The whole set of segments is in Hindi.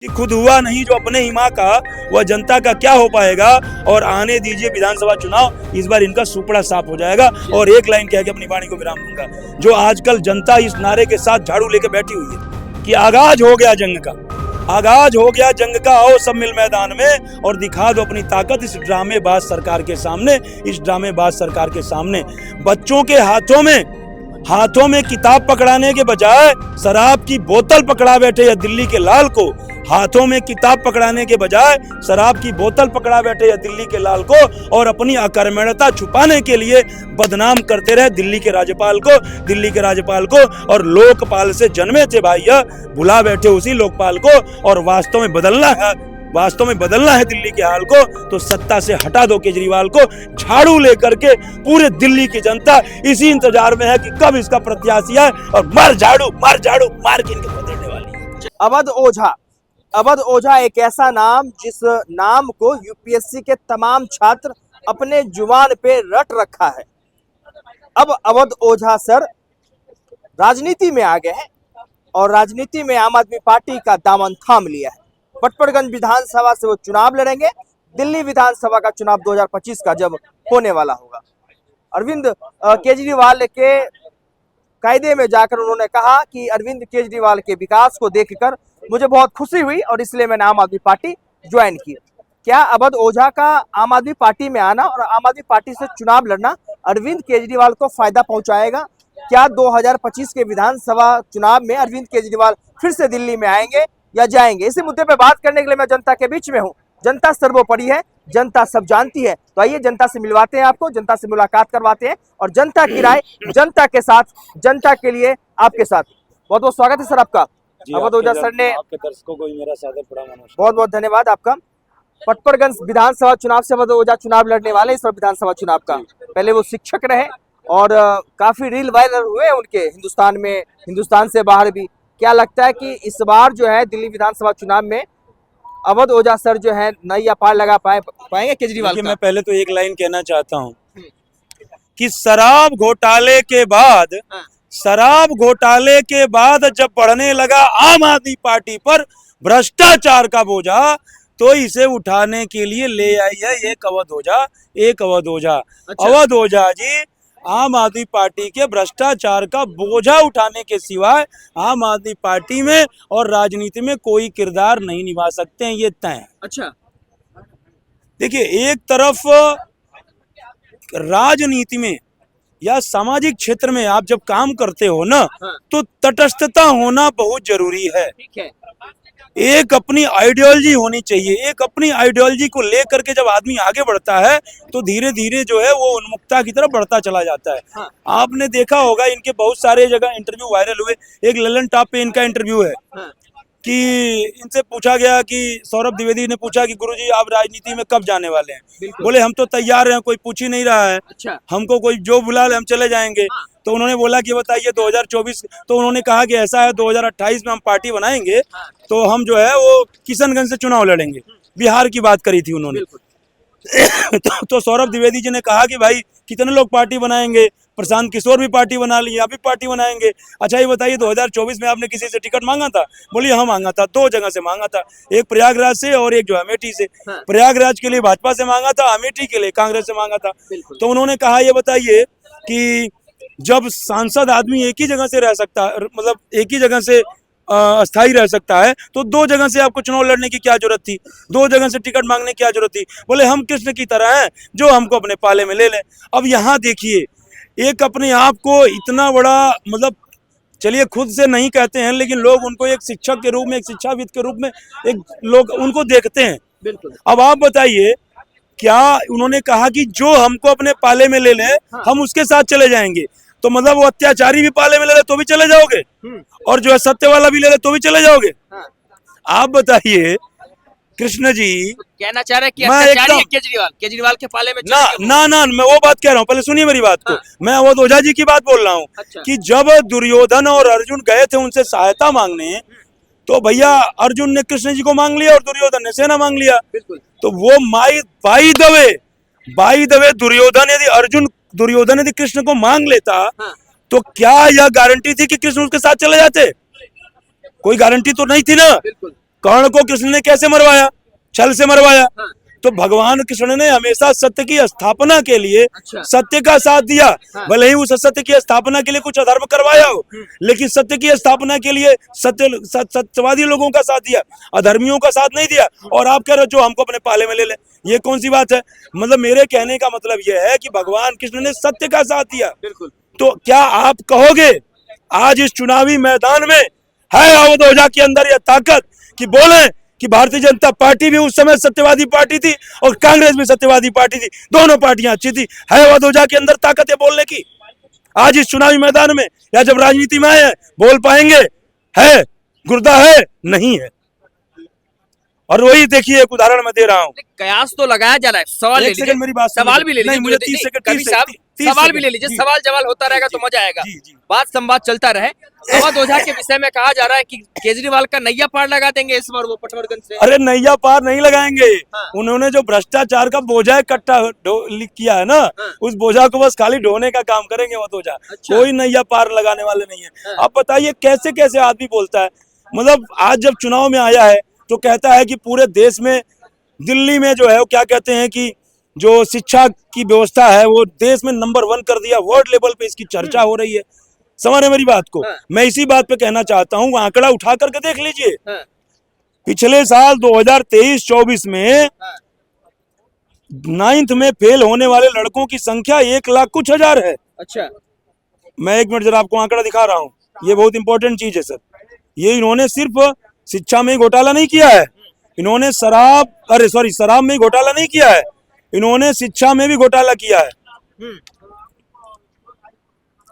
कि खुद हुआ नहीं जो अपने ही माँ का, वह जनता का क्या हो पाएगा। और आने दीजिए विधानसभा चुनाव, इस बार इनका सुपड़ा साफ हो जाएगा। और एक लाइन कह के अपनी वाणी को विराम दूंगा, जो आजकल जनता इस नारे के साथ झाड़ू लेके बैठी हुई है कि आगाज हो गया जंग का, आगाज हो गया जंग का, आओ सब मिल मैदान में और दिखा दो अपनी ताकत इस ड्रामेबाज सरकार के सामने, इस ड्रामेबाज सरकार के सामने। बच्चों के हाथों में किताब पकड़ाने के बजाय शराब की बोतल पकड़ा बैठे या दिल्ली के लाल को, हाथों में किताब पकड़ाने के बजाय शराब की बोतल पकड़ा बैठे या दिल्ली के लाल को, और अपनी अकर्मण्यता छुपाने के लिए बदनाम करते रहे दिल्ली के राज्यपाल को। और लोकपाल से जन्मे थे भाई, भुला बैठे उसी लोकपाल को। और वास्तव में बदलना है दिल्ली के हाल को, तो सत्ता से हटा दो केजरीवाल को। झाड़ू लेकर के पूरे दिल्ली की जनता इसी इंतजार में है कि कब इसका प्रत्याशी है और मार के इनके बदलने वाली है। अवध ओझा एक ऐसा नाम जिस नाम को यूपीएससी के तमाम छात्र अपने जुबान पे रट रखा है। अब अवध ओझा सर राजनीति में आ गए हैं और राजनीति में आम आदमी पार्टी का दामन थाम लिया है। पटपड़गंज विधानसभा से वो चुनाव लड़ेंगे। दिल्ली विधानसभा का चुनाव 2025 का जब होने वाला होगा, अरविंद केजरीवाल के कायदे में जाकर उन्होंने कहा कि अरविंद केजरीवाल के विकास को देखकर मुझे बहुत खुशी हुई और इसलिए मैंने आम आदमी पार्टी ज्वाइन की। क्या अवध ओझा का आम आदमी पार्टी में आना और आम आदमी पार्टी से चुनाव लड़ना अरविंद केजरीवाल को फायदा पहुंचाएगा? क्या 2025 के विधानसभा चुनाव में अरविंद केजरीवाल फिर से दिल्ली में आएंगे या जाएंगे? इसी मुद्दे पे बात करने के लिए मैं जनता के बीच में हूँ। जनता सर्वोपरि है, जनता सब जानती है। तो आइए जनता से मिलवाते हैं आपको, जनता से मुलाकात करवाते हैं और जनता की राय जनता के साथ, जनता के लिए, आपके साथ। बहुत बहुत स्वागत है सर आपका। अवध ओझा सर ने, आपके दर्शकों को मेरा सादर प्रणाम। बहुत बहुत धन्यवाद आपका। पटपड़गंज विधानसभा चुनाव से अवध ओझा चुनाव लड़ने वाले इस बार विधानसभा चुनाव का। पहले वो शिक्षक रहे और काफी रील वायरल हुए उनके हिंदुस्तान से बाहर भी। क्या लगता है कि इस बार जो है दिल्ली विधानसभा चुनाव में अवध ओझा सर जो है नई पार लगा पाएंगे केजरीवाल का? मैं पहले तो एक लाइन कहना चाहता हूँ कि शराब घोटाले के बाद जब बढ़ने लगा आम आदमी पार्टी पर भ्रष्टाचार का बोझा, तो इसे उठाने के लिए ले आई है एक अवध ओझा। अच्छा। अवध ओझा जी आम आदमी पार्टी के भ्रष्टाचार का बोझा उठाने के सिवाय आम आदमी पार्टी में और राजनीति में कोई किरदार नहीं निभा सकते हैं, ये तय है। अच्छा, देखिए, एक तरफ राजनीति में या सामाजिक क्षेत्र में आप जब काम करते हो ना, तो तटस्थता होना बहुत जरूरी है। ठीक है। एक अपनी आइडियोलॉजी होनी चाहिए। एक अपनी आइडियोलॉजी को लेकर के जब आदमी आगे बढ़ता है तो धीरे धीरे जो है वो उन्मुक्ता की तरफ बढ़ता चला जाता है। हाँ। आपने देखा होगा इनके बहुत सारे जगह इंटरव्यू वायरल हुए। एक ललन टॉप पे इनका इंटरव्यू है। हाँ। कि इनसे पूछा गया कि सौरभ द्विवेदी ने पूछा कि गुरुजी आप राजनीति में कब जाने वाले हैं? बोले हम तो तैयार हैं, कोई पूछ ही नहीं रहा है। अच्छा। हमको कोई जो बुला ले हम चले जाएंगे। हाँ। तो उन्होंने बोला कि बताइए 2024, तो उन्होंने कहा कि ऐसा है 2028 में हम पार्टी बनाएंगे। हाँ। तो हम जो है वो किशनगंज से चुनाव लड़ेंगे। बिहार की बात करी थी उन्होंने। तो सौरभ द्विवेदी जी ने कहा कि भाई कितने लोग पार्टी बनाएंगे? प्रशांत किशोर भी पार्टी बना लिए, आप भी पार्टी बनाएंगे। अच्छा ये बताइए 2024 में आपने किसी से टिकट मांगा था? बोलिए हाँ मांगा था, 2 जगह से मांगा था, एक प्रयागराज से और एक जो अमेठी से। हाँ। प्रयागराज के लिए भाजपा से मांगा था, अमेठी के लिए कांग्रेस से मांगा था। तो उन्होंने कहा ये बताइए कि जब सांसद आदमी एक ही जगह से रह सकता है, मतलब एक ही जगह से अस्थायी रह सकता है, तो 2 जगह से आपको चुनाव लड़ने की क्या जरूरत थी? 2 जगह से टिकट मांगने की क्या जरूरत थी? बोले हम कृष्ण की तरह हैं, जो हमको अपने पाले में ले लें। अब यहाँ देखिए, एक अपने आप को इतना बड़ा, मतलब चलिए खुद से नहीं कहते हैं, लेकिन लोग उनको एक शिक्षक के रूप में, एक शिक्षाविद के रूप में एक लोग उनको देखते हैं। बिल्कुल। अब आप बताइए, क्या उन्होंने कहा कि जो हमको अपने पाले में ले ले, हाँ। हम उसके साथ चले जाएंगे? तो मतलब वो अत्याचारी भी पाले में ले ले तो भी चले जाओगे, और जो है सत्य वाला भी ले ले तो भी चले जाओगे? हाँ। आप बताइए कृष्ण जी, कहना चाह रहे हैं कि मैं अत्याचारी है एकदम केजरीवाल के पाले में ना मैं वो बात कह रहा हूँ, पहले सुनिए मेरी बात को। मैं अवध ओझा जी की बात बोल रहा हूँ। अच्छा। कि जब दुर्योधन और अर्जुन गए थे उनसे सहायता मांगने, तो भैया अर्जुन ने कृष्ण जी को मांग लिया और दुर्योधन ने सेना मांग लिया। तो वो बाई दवे दुर्योधन यदि कृष्ण को मांग लेता, तो क्या यह गारंटी थी कि कृष्ण उसके साथ चले जाते? कोई गारंटी तो नहीं थी ना। कर्ण को कृष्ण ने कैसे मरवाया? छल से मरवाया। हाँ। तो भगवान कृष्ण ने हमेशा सत्य की स्थापना के लिए अच्छा। सत्य का साथ दिया। हाँ। भले ही उस सत्य की स्थापना के लिए कुछ अधर्म करवाया हो, लेकिन सत्य की स्थापना के लिए सत्यवादी लोगों का साथ दिया, अधर्मियों का साथ नहीं दिया। और आप कह रहे हो जो हमको अपने पाले में ले ले, ये कौन सी बात है? मतलब मेरे कहने का मतलब यह है कि भगवान कृष्ण ने सत्य का साथ दिया। बिल्कुल। तो क्या आप कहोगे आज इस चुनावी मैदान में है अवध ओझा के अंदर यह ताकत कि बोले कि भारतीय जनता पार्टी भी उस समय सत्यवादी पार्टी थी और कांग्रेस भी सत्यवादी पार्टी थी, दोनों पार्टियां अच्छी थी? है अवध ओझा के अंदर ताकत है बोलने की? आज इस चुनावी मैदान में या जब राजनीति में आए हैं बोल पाएंगे? है गुर्दा है? नहीं है। और वही देखिए एक उदाहरण मैं दे रहा हूँ। कयास तो लगाया जा रहा है। सवाल ले एक सेकंड लीजिए, मेरी बात सवाल भी ले लीजिए। नहीं, मुझे 30 सेकंड कवि साहब सवाल भी ले लीजिए, सवाल जवाल होता रहेगा तो मजा आएगा, बात संवाद चलता रहे। अवध ओझा के विषय में कहा जा रहा है कि केजरीवाल का नैया पार लगा देंगे इस बार वो पटवर्गन से। अरे नैया पार नहीं लगाएंगे। हाँ। उन्होंने जो भ्रष्टाचार का बोझा इकट्ठा किया है ना, हाँ। उस बोझा को बस खाली ढोने का काम करेंगे अवध ओझा। अच्छा। कोई नैया पार लगाने वाले नहीं है। हाँ। आप बताइए कैसे कैसे आदमी बोलता है। मतलब आज जब चुनाव में आया है तो कहता है कि पूरे देश में, दिल्ली में जो है वो क्या कहते हैं कि जो शिक्षा की व्यवस्था है वो देश में नंबर 1 कर दिया, वर्ल्ड लेवल पे इसकी चर्चा हो रही है। समझ रहे मेरी बात को? हाँ। मैं इसी बात पे कहना चाहता हूँ, आंकड़ा उठा करके देख लीजिए। हाँ। पिछले साल 2023-24 में हाँ। 9th में फेल होने वाले लड़कों की संख्या 1,00,000 है। अच्छा। मैं एक मिनट जरा आपको आंकड़ा दिखा रहा हूँ, ये बहुत इंपॉर्टेंट चीज है सर। ये इन्होंने सिर्फ शिक्षा में ही घोटाला नहीं किया है, इन्होंने शराब में ही घोटाला नहीं किया है, इन्होंने शिक्षा में भी घोटाला किया है।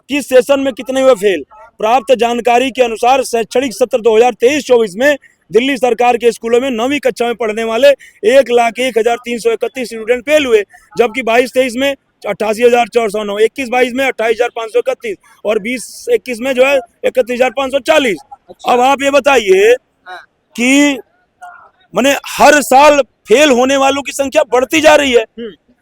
किस सेशन में कितने हुए फेल? प्राप्त जानकारी के अनुसार शैक्षणिक सत्र 2023-24 में दिल्ली सरकार के स्कूलों में 9वीं कक्षा में पढ़ने वाले 1,01,331 स्टूडेंट फेल हुए, जबकि 22-23 में 88,409, 21-22 में 28,531 और 20-21 में जो है 31,540। अच्छा। अब आप ये बताइए हाँ। कि माने हर साल फेल होने वालों की संख्या बढ़ती जा रही है।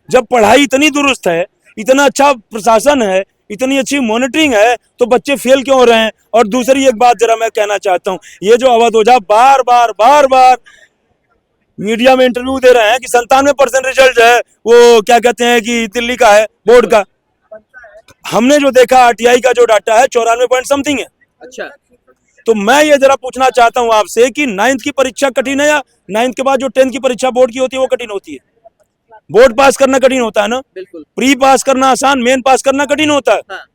जब पढ़ाई इतनी दुरुस्त है, इतना अच्छा प्रशासन है, इतनी अच्छी मॉनिटरिंग है, तो बच्चे फेल क्यों हो रहे हैं? और दूसरी एक बात जरा मैं कहना चाहता हूं, ये जो अवध ओझा बार बार मीडिया में इंटरव्यू दे रहे हैं कि 97% रिजल्ट है वो क्या कहते हैं कि दिल्ली का है, बोर्ड का। हमने जो देखा आरटीआई का जो डाटा है 94 पॉइंट समथिंग है। अच्छा। तो मैं ये जरा पूछना चाहता हूं आपसे कि 9th की परीक्षा कठिन है या 9th के बाद जो 10th की परीक्षा बोर्ड की होती है वो कठिन होती है? बोर्ड पास करना कठिन होता है ना? बिल्कुल। प्री पास करना आसान, मेन पास करना कठिन होता है। हाँ।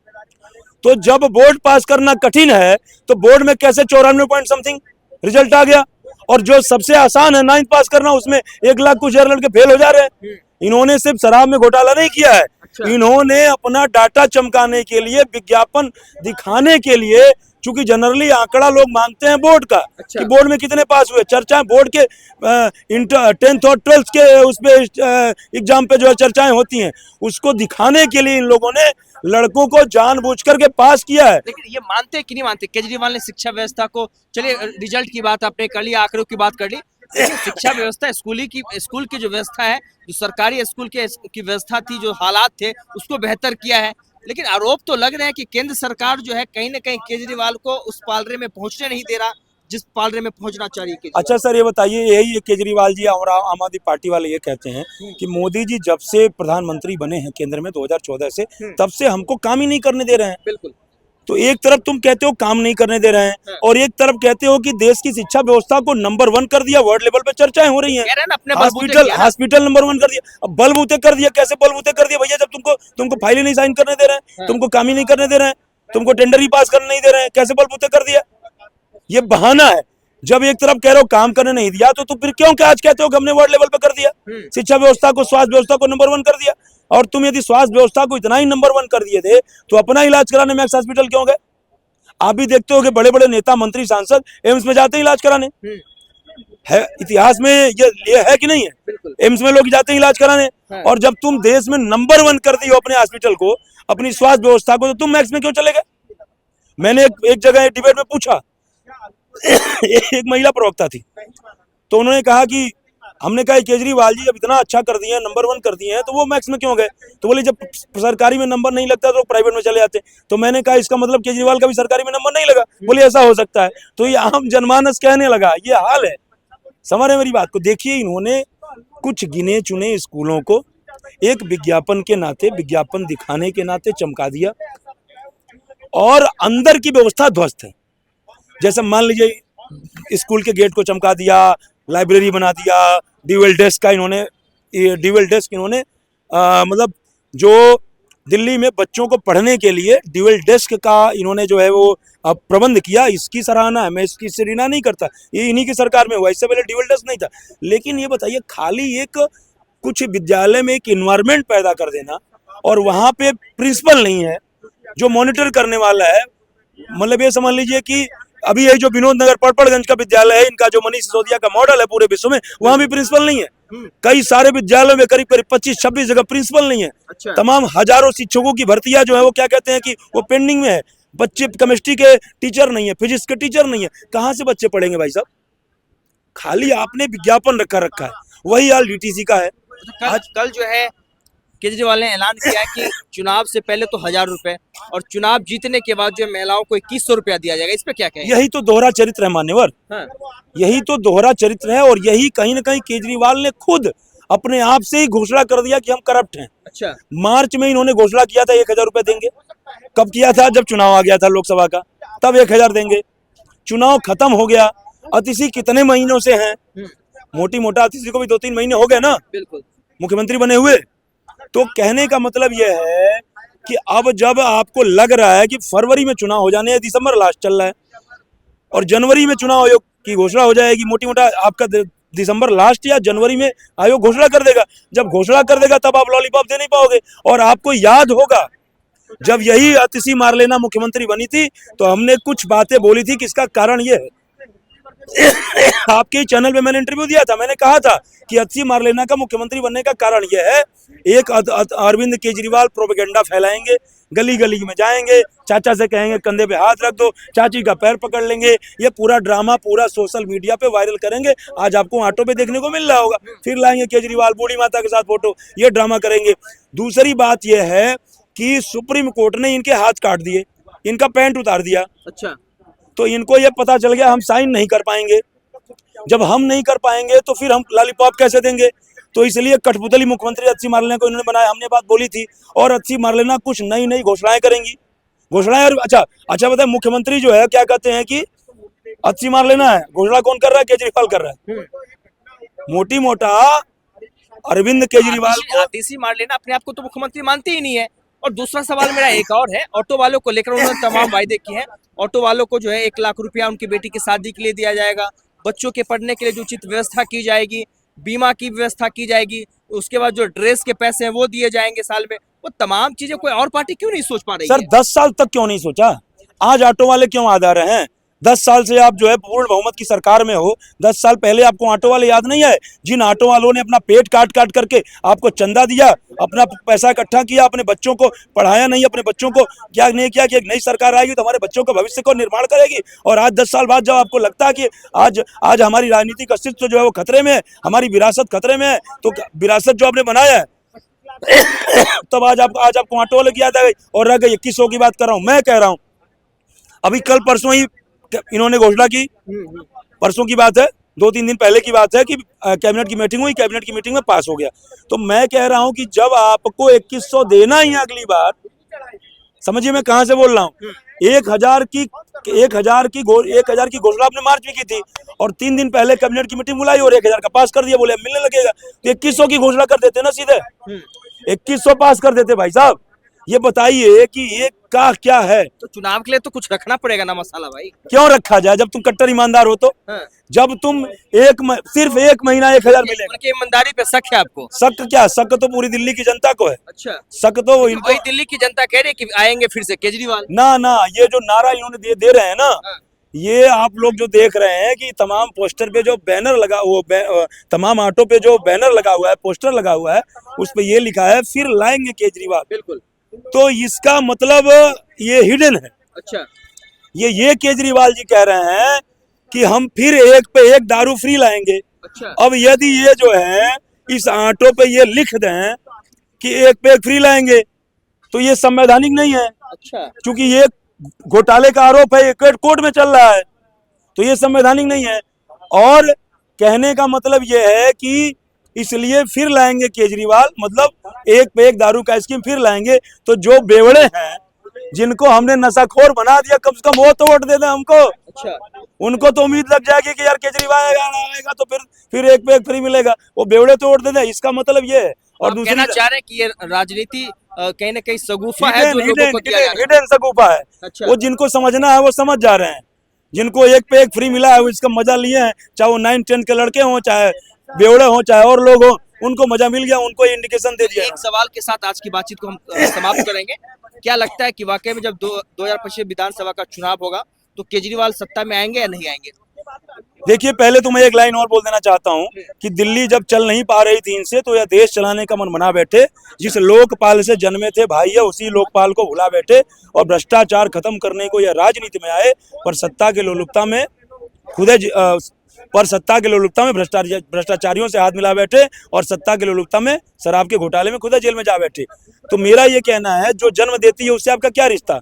तो जब बोर्ड पास करना कठिन है तो बोर्ड में कैसे 94 पॉइंट समथिंग रिजल्ट आ गया? और जो सबसे आसान है 9th पास करना, उसमें 1,00,000 कुछ लड़के फेल हो जा रहे हैं। इन्होंने सिर्फ शराब में घोटाला नहीं किया है, अच्छा। इन्होंने अपना डाटा चमकाने के लिए, विज्ञापन दिखाने के लिए, चूंकि जनरली आंकड़ा लोग मांगते हैं बोर्ड का। अच्छा। कि बोर्ड में कितने पास हुए, चर्चाएं बोर्ड के 10th और 12th के उस पे एग्जाम पे जो है चर्चाएं होती हैं, उसको दिखाने के लिए इन लोगों ने लड़कों को जानबूझ करके पास किया है। लेकिन ये मानते कि नहीं मानते केजरीवाल ने शिक्षा व्यवस्था को, चलिए रिजल्ट की बात आपने कर ली, आंकड़ों की बात कर ली, लेकिन शिक्षा व्यवस्था स्कूल की जो व्यवस्था है, जो सरकारी स्कूल की व्यवस्था थी, जो हालात थे उसको बेहतर किया है। लेकिन आरोप तो लग रहे हैं कि केंद्र सरकार जो है कहीं ना कहीं केजरीवाल को उस पालरे में पहुंचने नहीं दे रहा जिस पालरे में पहुंचना चाहिए। अच्छा सर ये बताइए, यही केजरीवाल जी और आम आदमी पार्टी वाले ये कहते हैं कि मोदी जी जब से प्रधानमंत्री बने हैं केंद्र में 2014 से, तब से हमको काम ही नहीं करने दे रहे हैं। बिल्कुल। तो एक तरफ तुम कहते हो काम नहीं करने दे रहे हैं और एक तरफ कहते हो कि देश की शिक्षा व्यवस्था को नंबर 1 कर दिया, वर्ल्ड लेवल पे चर्चाएं हो रही हैं। हॉस्पिटल नंबर 1 कर दिया, अब बलबूते कर दिया। कैसे बलबूते कर दिया भैया? जब तुमको फाइल ही नहीं साइन करने दे रहे हैं, तुमको काम ही नहीं करने दे रहे हैं, तुमको टेंडर ही पास करने नहीं दे रहे हैं, कैसे बलबूते कर दिया? ये बहाना है। जब एक तरफ कह रहे हो काम करने नहीं दिया तो फिर क्यों क्या आज कहते हो कि हमने वर्ल्ड लेवल पे कर दिया? शिक्षा व्यवस्था को, स्वास्थ्य व्यवस्था को नंबर 1 कर दिया। और तुम यदि स्वास्थ्य व्यवस्था को इतना ही नंबर 1 कर दिए थे तो अपना इलाज कराने मैक्स हॉस्पिटल क्यों गए? आप भी देखते हो कि बड़े बड़े नेता, मंत्री, सांसद एम्स में जाते हैं इलाज कराने। है इतिहास में ये है कि नहीं है? एम्स में लोग जाते हैं इलाज कराने। और जब तुम देश में नंबर 1 कर दी हो अपने हॉस्पिटल को, अपनी स्वास्थ्य व्यवस्था को, तो तुम मैक्स में क्यों चले गए? मैंने एक जगह डिबेट में पूछा, एक महिला प्रवक्ता थी, तो उन्होंने कहा कि हमने कहा केजरीवाल जी जब इतना अच्छा कर दिए हैं, नंबर 1 कर दिए हैं, तो वो मैक्स में क्यों गए? तो बोले जब सरकारी में नंबर नहीं लगता तो प्राइवेट में चले जाते। तो मैंने कहा इसका मतलब केजरीवाल का भी सरकारी में नंबर नहीं लगा। बोले ऐसा हो सकता है। तो ये आम जनमानस कहने लगा, ये हाल है। समझ रहे हैं मेरी बात को? देखिए, इन्होंने कुछ गिने चुने स्कूलों को एक विज्ञापन के नाते, विज्ञापन दिखाने के नाते चमका दिया और अंदर की व्यवस्था ध्वस्त है। जैसे मान लीजिए स्कूल के गेट को चमका दिया, लाइब्रेरी बना दिया, ड्यूअल डेस्क इन्होंने मतलब जो दिल्ली में बच्चों को पढ़ने के लिए ड्यूअल डेस्क का इन्होंने जो है वो प्रबंध किया। इसकी सराहना है, मैं इसकी सराहना नहीं करता, ये इन्हीं की सरकार में हुआ, इससे पहले ड्यूअल डेस्क नहीं था। लेकिन ये बताइए, खाली एक कुछ विद्यालय में एक इन्वायरमेंट पैदा कर देना और वहां पे प्रिंसिपल नहीं है जो मॉनिटर करने वाला है। मतलब ये समझ लीजिए कि अभी ये जो विनोद नगर पड़पड़गंज का विद्यालय है, इनका जो मनीष सिसोदिया का मॉडल है पूरे विश्व में, वहां भी प्रिंसिपल नहीं है। कई सारे विद्यालयों में करीब करीब 25-26 जगह प्रिंसिपल नहीं है। अच्छा। तमाम हजारों शिक्षकों की भर्तियां जो है वो क्या कहते हैं कि वो पेंडिंग में है। बच्चे केमिस्ट्री के टीचर नहीं है, फिजिक्स के टीचर नहीं है, कहाँ से बच्चे पढ़ेंगे भाई साहब? खाली आपने विज्ञापन रखा है, वही हाल डीटीसी का है। कल जो है केजरीवाल ने ऐलान किया है कि चुनाव से पहले तो 1000 रुपए और चुनाव जीतने के बाद जो महिलाओं को 2100 रुपया दिया जाएगा, इस पे क्या कहेंगे? यही तो दोहरा चरित्र है मान्यवर। हाँ। यही तो दोहरा चरित्र है और यही कहीं ना कहीं केजरीवाल ने खुद अपने आप से ही घोषणा कर दिया कि हम करप्ट हैं। अच्छा। मार्च में इन्होंने घोषणा किया था 1000 रुपए देंगे। कब किया था? जब चुनाव आ गया था लोकसभा का, तब 1000 देंगे। चुनाव खत्म हो गया, अतिशी कितने महीनों से हैं? मोटी मोटा अतिशी को भी 2-3 महीने हो गए ना बिल्कुल मुख्यमंत्री बने हुए। तो कहने का मतलब यह है कि अब जब आपको लग रहा है कि फरवरी में चुनाव हो जाने हैं, दिसंबर लास्ट चल रहा है और जनवरी में चुनाव आयोग की घोषणा हो जाएगी, मोटी मोटा आपका दिसंबर लास्ट या जनवरी में आयोग घोषणा कर देगा। जब घोषणा कर देगा तब आप लॉलीपॉप दे नहीं पाओगे। और आपको याद होगा जब यही अतिशी मारलेना मुख्यमंत्री बनी थी तो हमने कुछ बातें बोली थी कि इसका कारण ये है आपके चैनल पे मैंने इंटरव्यू दिया था, मैंने कहा था कि अतिशी मारलेना का मुख्यमंत्री बनने का कारण यह है, एक अरविंद केजरीवाल प्रोपेगेंडा फैलाएंगे, गली गली में जाएंगे, चाचा से कहेंगे कंधे पे हाथ रख दो, चाची का पैर पकड़ लेंगे, ये पूरा ड्रामा पूरा सोशल मीडिया पे वायरल करेंगे। आज आपको ऑटो पे देखने को मिल रहा होगा, फिर लाएंगे केजरीवाल बूढ़ी माता के साथ फोटो, ये ड्रामा करेंगे। दूसरी बात यह है कि सुप्रीम कोर्ट ने इनके हाथ काट दिए, इनका पैंट उतार दिया। अच्छा। तो इनको ये पता चल गया हम साइन नहीं कर पाएंगे, जब हम नहीं कर पाएंगे तो फिर हम लॉलीपॉप कैसे देंगे? तो इसलिए कठपुतली मुख्यमंत्री अतिशी मारलेना को इन्होंने बनाया। हमने बात बोली थी और अतिशी मारलेना कुछ नई नई घोषणाएं करेंगी, घोषणाएं। अच्छा बताए, मुख्यमंत्री जो है क्या कहते हैं कि अतिशी मारलेना है, घोषणा कौन कर रहा है? केजरीवाल कर रहा है। मोटी मोटा अरविंद केजरीवाल आतिशी मारलेना अपने आप को तो मुख्यमंत्री मानते ही नहीं है। और दूसरा सवाल मेरा एक और है, ऑटो वालों को लेकर उन्होंने तमाम वायदे किए हैं। ऑटो वालों को जो है 1 लाख रुपया उनकी बेटी की शादी के लिए दिया जाएगा, बच्चों के पढ़ने के लिए जो उचित व्यवस्था की जाएगी, बीमा की व्यवस्था की जाएगी, उसके बाद जो ड्रेस के पैसे हैं वो दिए जाएंगे साल में। वो तमाम चीजें कोई और पार्टी क्यों नहीं सोच पा रही है? सर 10 साल तक क्यों नहीं सोचा? आज ऑटो वाले क्यों याद आ रहे हैं? 10 साल से आप जो है पूर्ण बहुमत की सरकार में हो, 10 साल पहले आपको ऑटो वाले याद नहीं आए? जिन ऑटो वालों ने अपना पेट काट काट करके आपको चंदा दिया, अपना पैसा इकट्ठा किया, अपने बच्चों को पढ़ाया नहीं, अपने बच्चों को क्या नहीं किया कि एक नई सरकार आएगी तो हमारे बच्चों के भविष्य को निर्माण करेगी। और आज 10 साल बाद जब आपको लगता है कि आज हमारी राजनीतिक अस्तित्व जो है वो खतरे में है, हमारी विरासत खतरे में है, तो विरासत जो आपने बनाया है तब आज आपको ऑटो वाले की याद आ गई। और रह गई 2100 की बात कर रहा हूं, मैं कह रहा हूं अभी कल परसों ही इन्होंने घोषणा की, परसों की बात है, 2-3 दिन पहले की बात है कि कैबिनेट की मीटिंग हुई, कैबिनेट की मीटिंग में पास हो गया। तो मैं कह रहा हूं कि जब आपको 2100 देना ही अगली बार, समझिए मैं कहां से बोल रहा हूं, 1000 की घोषणा आपने मार्च में की थी और 3 दिन पहले कैबिनेट की मीटिंग बुलाई और 1000 का पास कर दिया, बोले मिलने लगेगा। तो 2100 की घोषणा कर देते ना सीधे, 2100 पास कर देते भाई साहब। ये बताइए कि एक का क्या है? तो चुनाव के लिए तो कुछ रखना पड़ेगा ना मसाला भाई। क्यों रखा जाए जब तुम कट्टर ईमानदार हो तो? जब तुम सिर्फ 1 महीना 1000 मिलेगा। उनकी ईमानदारी पे शक है आपको? शक क्या, शक तो पूरी दिल्ली की जनता को है। अच्छा। शक तो वही दिल्ली की जनता कह रही है कि आएंगे फिर से केजरीवाल। ना ये जो नारा इन्होंने दे रहे हैं ना, ये आप लोग जो देख रहे हैं कि तमाम पोस्टर पे जो बैनर लगा, तमाम ऑटो पे जो बैनर लगा हुआ है, पोस्टर लगा हुआ है, उस पे ये लिखा है फिर लाएंगे केजरीवाल। बिल्कुल। तो इसका मतलब ये हिडन है। अच्छा। ये केजरीवाल जी कह रहे हैं कि हम फिर एक पे एक दारू फ्री लाएंगे। अच्छा। अब यदि ये जो है इस ऑटो पे ये लिख दें कि एक पे एक फ्री लाएंगे तो ये संवैधानिक नहीं है। अच्छा। क्योंकि ये घोटाले का आरोप है, ये कोर्ट में चल रहा है, तो ये संवैधानिक नहीं है। और कहने का मतलब ये है कि इसलिए फिर लाएंगे केजरीवाल, मतलब एक पे एक दारू का स्कीम फिर लाएंगे। तो जो बेवड़े हैं, जिनको हमने नशाखोर बना दिया, कम से कम वो तो वोट दे दें हमको। अच्छा, उनको तो उम्मीद लग जाएगी कि यार केजरीवाल आएगा तो फिर एक पे एक फ्री मिलेगा। वो बेवड़े तो वोट दे दें, इसका मतलब ये है। और आप दूसरी कहना चाह रहे हैं कि ये राजनीति कहीं ना कहीं सगुफा है जो लोगों को दिया जा रहा है। हिडन सगुफा है। अच्छा। वो जिनको समझना है वो समझ जा रहे हैं। जिनको एक पे एक फ्री मिला है वो इसका मजा लिए हैं, चाहे वो 9-10 के लड़के हों, चाहे बेवड़े हों, चाहे और लोग हों, उनको मजा मिल गया, उनको इंडिकेशन दे दिया। एक सवाल के साथ आज की बातचीत को हम समाप्त करेंगे। क्या लगता है कि वाकई में जब 2025 विधानसभा का चुनाव होगा तो केजरीवाल सत्ता में आएंगे या नहीं आएंगे? देखिए, पहले तो मैं एक लाइन और बोल देना चाहता हूं कि दिल्ली जब चल नहीं पा रही थी इनसे, तो यह देश चलाने का मन बना बैठे। जिस लोकपाल से जन्मे थे भाई, है उसी लोकपाल को भुला बैठे और भ्रष्टाचार खत्म करने को यह राजनीति में आए, पर सत्ता के लोलुपता में भ्रष्टाचारियों से हाथ मिला बैठे और सत्ता के लोलुपता में शराब के घोटाले में खुद जेल में जा बैठे। तो मेरा ये कहना है, जो जन्म देती है उससे आपका क्या रिश्ता?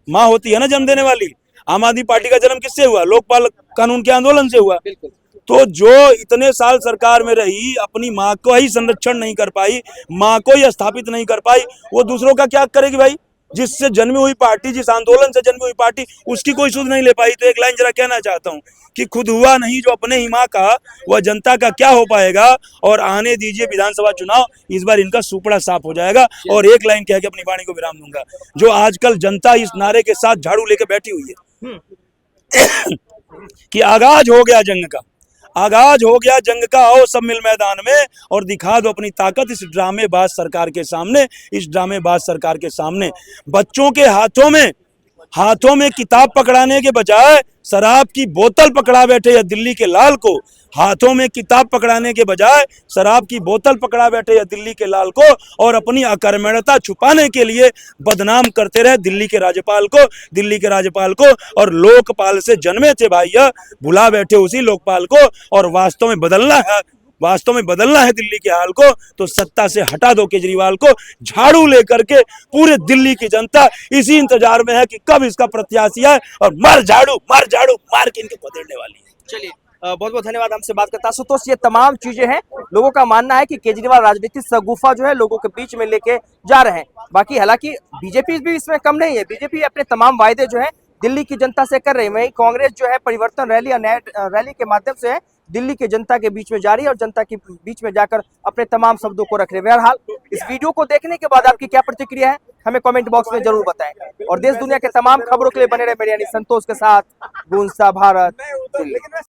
माँ होती है ना जन्म देने वाली। आम आदमी पार्टी का जन्म किससे हुआ? लोकपाल कानून के आंदोलन से हुआ। तो जो इतने साल सरकार में रही, अपनी माँ को ही संरक्षण नहीं कर पाई, माँ को ही स्थापित नहीं कर पाई, वो दूसरों का क्या करेगी भाई? जिससे जन्मी हुई पार्टी, जिस आंदोलन से जन्मी हुई पार्टी, उसकी कोई सुध नहीं ले पाई। तो एक लाइन जरा कहना चाहता हूँ कि खुद हुआ नहीं जो अपने ही माँ का, वह जनता का क्या हो पाएगा। और आने दीजिए विधानसभा चुनाव, इस बार इनका सुपड़ा साफ हो जाएगा। और एक लाइन कह के अपनी वाणी को विराम दूंगा, जो आजकल जनता इस नारे के साथ झाड़ू लेके बैठी हुई है कि आगाज हो गया जंग का, आगाज हो गया जंग का, आओ सब मिल मैदान में और दिखा दो अपनी ताकत इस ड्रामेबाज सरकार के सामने, इस ड्रामेबाज सरकार के सामने। बच्चों के हाथों में किताब पकड़ाने के बजाय शराब की बोतल पकड़ा बैठे या दिल्ली के लाल को, हाथों में किताब पकड़ाने के बजाय शराब की बोतल पकड़ा बैठे या दिल्ली के लाल को, और अपनी अकर्मण्यता छुपाने के लिए बदनाम करते रहे दिल्ली के राज्यपाल को। और लोकपाल से जन्मे थे भैया, भुला बैठे उसी लोकपाल को। और वास्तव में बदलना है दिल्ली के हाल को, तो सत्ता से हटा दो केजरीवाल को। झाड़ू लेकर के पूरे दिल्ली की जनता इसी इंतजार में है कि कब इसका प्रत्याशी आए और मार झाड़ू मार के इनको बदलने वाली है। चलिए, बहुत बहुत धन्यवाद हमसे बात करता। आशुतोष, ये तमाम चीजें हैं, लोगों का मानना है कि केजरीवाल राजनीतिक सगुफा जो है लोगों के बीच में लेके जा रहे हैं। बाकी हालांकि बीजेपी भी इसमें कम नहीं है। बीजेपी अपने तमाम वायदे जो है दिल्ली की जनता से कर रही है। वहीं कांग्रेस जो है परिवर्तन रैली और नया रैली के माध्यम से दिल्ली के जनता के बीच में जा रही है और जनता के बीच में जाकर अपने तमाम शब्दों को रख रहे हैं। बहरहाल, इस वीडियो को देखने के बाद आपकी क्या प्रतिक्रिया है हमें कमेंट बॉक्स में जरूर बताएं। और देश दुनिया के तमाम खबरों के लिए बने रहे मेरे यानी संतोष के साथ। गूंजता भारत, दिल्ली।